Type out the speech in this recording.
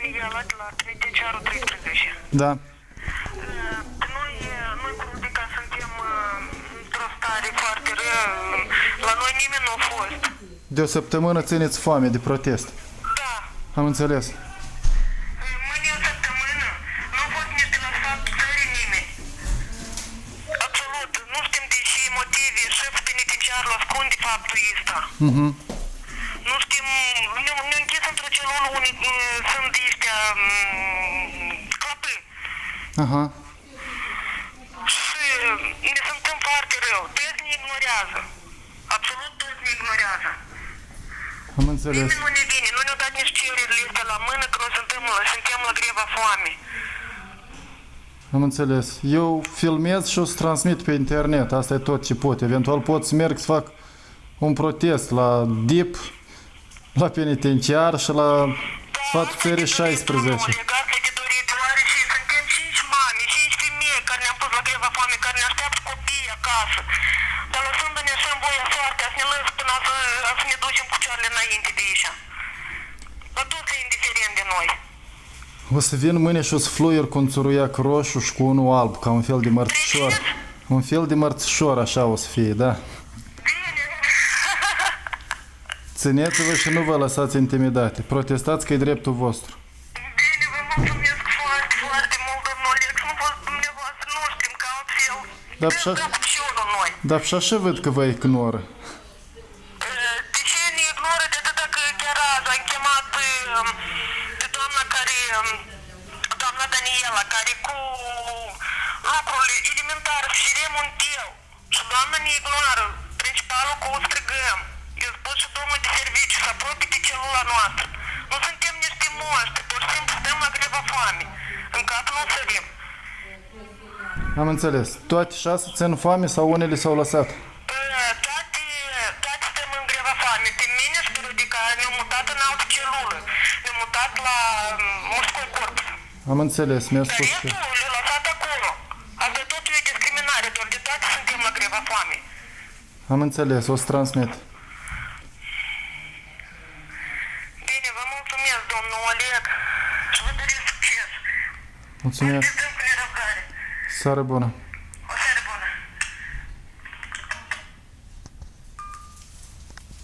Daniela de la Trimitenciarul 13. Da. Noi cu Rubica suntem într-o stare foarte rea. La noi nimeni nu a fost. De o săptămână țineți foame de protest. Da. Am înțeles. Mâine o săptămână nu a fost nici de la sfatul țării nimeni. Absolut. Nu știm de ce motive șeful penitenciarul ascunde faptul ăsta. Nu știm, ne-au închis într-o celulă unii sunt de ăștia clapâi. Aha. Și ne simțim foarte rău. Toți ne ignorează. Absolut toți ne ignorează. Am înțeles. Nimeni nu ne vine, nu ne-au dat nici cererile astea la mână că noi suntem la greva foame. Am înțeles. Eu filmez și o să transmit pe internet. Asta e tot ce pot. Eventual pot să merg să fac un protest la DIP, la penitenciar și la sfatul țării 16. Legați de dorit, deoarece suntem 5 mame, 5 femei care ne-am pus la greva foame, care ne așteaptă copiii acasă. Dar lăsându-ne așa în voia soartea, să ne lăs până să ne ducem cu cioarele înainte de aici. La toți e indiferent de noi. O să vin mâine și o să fluier cu un țuruiac roșu și cu unul alb, ca un fel de mărțișor. Un fel de mărțișor, așa o să fie, da. Bine! Țineți-vă și nu vă lăsați intimidate. Protestați că e dreptul vostru. Bine, vă mulțumesc foarte, foarte mult, domnul Alex. Nu fost dumneavoastră, nu știm că altfel. Dar Dăm capciunul noi. Dar și așa văd că vă ignoră. De ce ne ignoră de atâta că chiar azi am chemat pe doamna care, doamna Daniela, care cu lucrurile elementare și remontel. Și doamna ne ignoră. Principalul că o strigăm. Eu spus și domnul de serviciu să apropie de celula noastră. Nu suntem niște moștri, pur și simplu stăm la greva foame. În cap nu sărim. Am înțeles. Toate 6 țin foame sau unele s-au lăsat? Toate stăm în greva foame. Pe mine și pe Rudica ne-au mutat în altă celulă. Ne-au mutat la mușcul corpus. Am înțeles, mi-a Dar spus și... restul le-au lăsat acolo. Asta totul e discriminare, doar de toate suntem la greva foame. Am înțeles, o să transmit. Bine, vă mulțumesc, domnul Oleg, și vă doresc succes. Mulțumesc. Așteptăm cu nerăbdare. Seară bună.